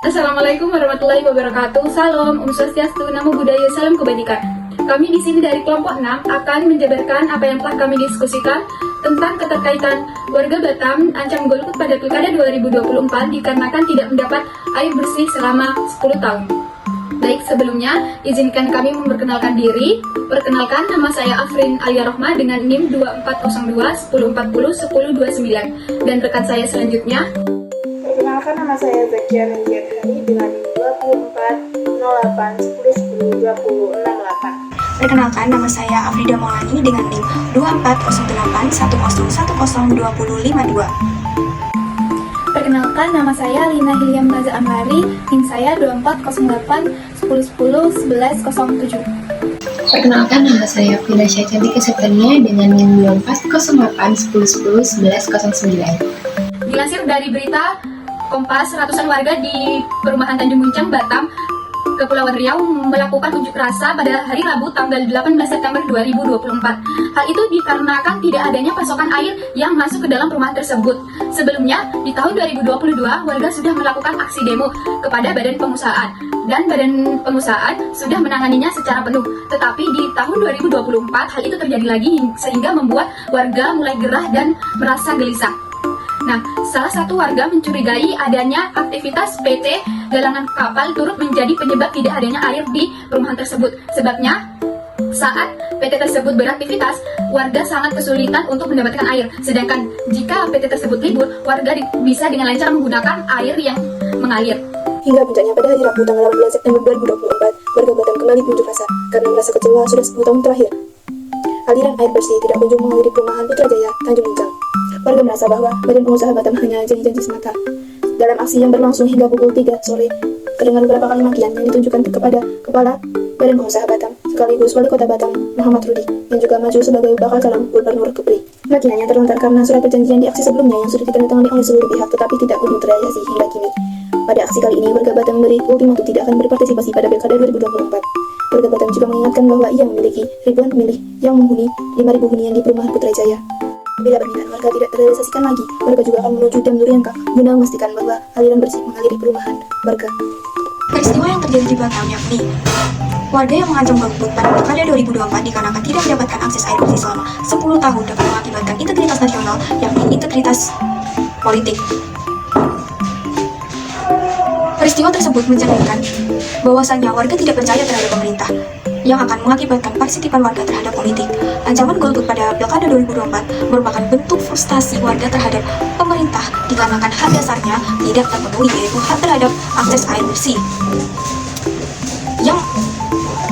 Assalamualaikum warahmatullahi wabarakatuh. Salam, Om Swastiastu, Namo Buddhaya, Salam Kebajikan. Kami di sini dari kelompok 6 akan menjabarkan apa yang telah kami diskusikan tentang keterkaitan warga Batam ancam golput pada Pilkada 2024 dikarenakan tidak mendapat air bersih selama 10 tahun. Baik, sebelumnya izinkan kami memperkenalkan diri. Perkenalkan, nama saya Afrin Alia Rohma dengan NIM 2402 1040 1029 dan rekan saya selanjutnya. Perkenalkan, nama saya Zakia Menjiat Hari dengan 2408 10 10 20 68. Perkenalkan, nama saya Afrida Maulani dengan NIM 2408 10 10 20 52. Perkenalkan, nama saya Lina Hiliam Naza Amari, NIM saya 2408 10 10 11 07. Perkenalkan, nama saya Frida Syacantika Septania dengan NIM 2408 10 10 11 09. Dilansir dari berita Kompas, ratusan warga di perumahan Tanjung Muncang, Batam, Kepulauan Riau melakukan unjuk rasa pada hari Rabu tanggal 18 September 2024. Hal itu dikarenakan tidak adanya pasokan air yang masuk ke dalam perumahan tersebut. Sebelumnya, di tahun 2022, warga sudah melakukan aksi demo kepada badan pengusahaan dan badan pengusahaan sudah menanganinya secara penuh. Tetapi di tahun 2024, hal itu terjadi lagi sehingga membuat warga mulai gerah dan merasa gelisah. Nah, salah satu warga mencurigai adanya aktivitas PT galangan kapal turut menjadi penyebab tidak adanya air di perumahan tersebut. Sebabnya, saat PT tersebut beraktivitas, warga sangat kesulitan untuk mendapatkan air. Sedangkan jika PT tersebut libur, warga bisa dengan lancar menggunakan air yang mengalir. Hingga puncaknya pada hari Rabu tanggal 18 September 2024, warga Batam kembali berunjuk rasa karena merasa kecewa sudah 10 tahun terakhir aliran air bersih tidak kunjung mengalir di perumahan Putrajaya, Tanjung Muncang. Warga merasa bahwa badan pengusaha Batam hanya janji-janji semata. Dalam aksi yang berlangsung hingga pukul 3 sore, terdengar beberapa kali makian yang ditunjukkan kepada Kepala Badan Pengusaha Batam, sekaligus Wali Kota Batam, Muhammad Rudi, yang juga maju sebagai bakal calon Gubernur Kepri. Makiannya terlontar karena surat perjanjian di aksi sebelumnya yang sudah ditandatangani oleh seluruh pihak tetapi tidak kunjung terrealisasi hingga kini. Pada aksi kali ini, warga Batam memberi ultimatum tidak akan berpartisipasi pada Pilkada 2024. Warga Batam juga mengingatkan bahwa ia memiliki ribuan pemilih yang menghuni 5.000 hunian di perumahan Putrajaya. Bila permintaan warga tidak terrealisasikan lagi, warga juga akan menuju Dam Durianka guna memastikan bahwa aliran bersih mengaliri perumahan warga. Peristiwa yang terjadi di Batam yakni warga yang mengancam golput pada Pilkada 2024 dikarenakan tidak mendapatkan akses air bersih selama 10 tahun dapat mengakibatkan integritas nasional yakni integritas politik. Peristiwa tersebut mencerminkan bahwasannya warga tidak percaya terhadap pemerintah yang akan mengakibatkan partisipan warga terhadap politik. Ancaman golput pada Pilkada 2024 merupakan bentuk frustasi warga terhadap pemerintah dikarenakan hak dasarnya tidak terpenuhi, yaitu hak terhadap akses air bersih yang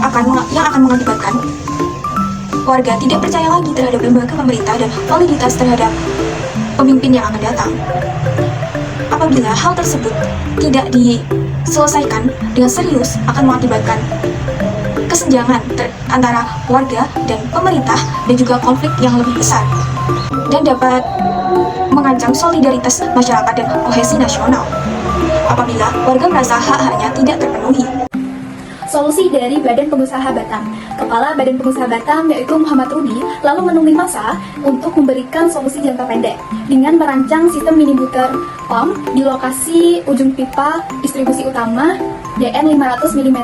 akan mengakibatkan warga tidak percaya lagi terhadap lembaga pemerintah dan validitas terhadap pemimpin yang akan datang. Apabila hal tersebut tidak diselesaikan dengan serius, akan mengakibatkan kesenjangan antara warga dan pemerintah dan juga konflik yang lebih besar dan dapat mengancam solidaritas masyarakat dan kohesi nasional apabila warga merasa hak-haknya tidak terpenuhi. Solusi dari Badan Pengusaha Batam. Kepala Badan Pengusaha Batam yaitu Muhammad Rudi lalu menemui masa untuk memberikan solusi jangka pendek dengan merancang sistem mini butter pump di lokasi ujung pipa distribusi utama DN 500 mm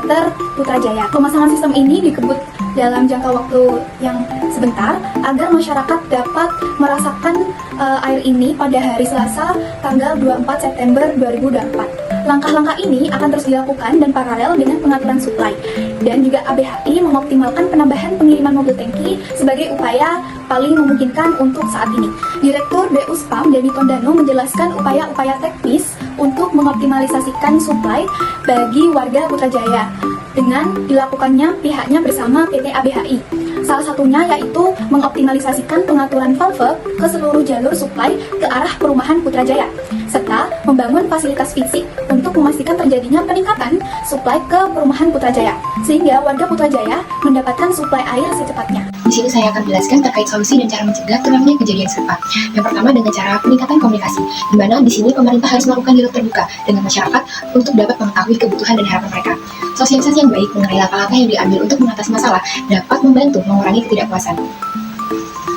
Putrajaya. Pemasangan sistem ini dikebut dalam jangka waktu yang sebentar agar masyarakat dapat merasakan air ini pada hari Selasa tanggal 24 September 2024. Langkah-langkah ini akan terus dilakukan dan paralel dengan pengaturan suplai. Dan juga ABHI mengoptimalkan penambahan pengiriman mobil tangki sebagai upaya paling memungkinkan untuk saat ini. Direktur BUSPAM Denny Tondano menjelaskan upaya-upaya teknis untuk mengoptimalisasikan suplai bagi warga Putrajaya dengan dilakukannya pihaknya bersama PT ABHI. Salah satunya yaitu mengoptimalisasikan pengaturan valve ke seluruh jalur suplai ke arah perumahan Putrajaya, serta membangun fasilitas fisik untuk memastikan terjadinya peningkatan suplai ke perumahan Putrajaya, sehingga warga Putrajaya mendapatkan suplai air secepatnya. Di sini saya akan menjelaskan terkait solusi dan cara mencegah terulangnya kejadian serupa. Yang pertama dengan cara peningkatan komunikasi, di mana di sini pemerintah harus melakukan dialog terbuka dengan masyarakat untuk dapat mengetahui kebutuhan dan harapan mereka. Sosialisasi yang baik mengenai langkah-langkah yang diambil untuk mengatasi masalah dapat membantu mengurangi ketidakpuasan.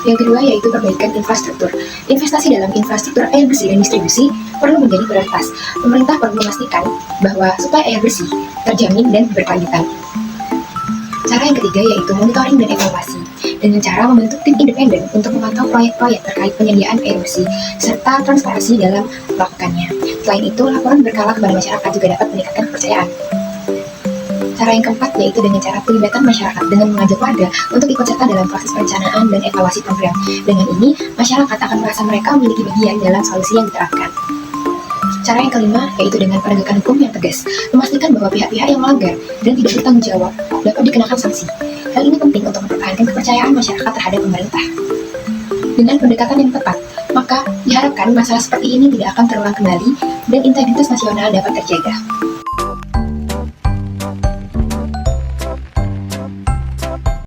Yang kedua yaitu perbaikan infrastruktur. Investasi dalam infrastruktur air bersih dan distribusi perlu menjadi prioritas. Pemerintah perlu memastikan bahwa suplai air bersih terjamin dan berkelanjutan. Cara yang ketiga yaitu monitoring dan evaluasi, dengan cara membentuk tim independen untuk memantau proyek-proyek terkait penyediaan air bersih, serta transparansi dalam melakukannya. Selain itu, laporan berkala kepada masyarakat juga dapat meningkatkan kepercayaan. Cara yang keempat yaitu dengan cara pelibatan masyarakat dengan mengajak warga untuk ikut serta dalam proses perencanaan dan evaluasi program. Dengan ini, masyarakat akan merasa mereka memiliki bagian dalam solusi yang diterapkan. Cara yang kelima yaitu dengan penegakan hukum yang tegas, memastikan bahwa pihak-pihak yang melanggar dan tidak bertanggung jawab dapat dikenakan sanksi. Hal ini penting untuk mempertahankan kepercayaan masyarakat terhadap pemerintah. Dengan pendekatan yang tepat, maka diharapkan masalah seperti ini tidak akan terulang kembali dan integritas nasional dapat terjaga.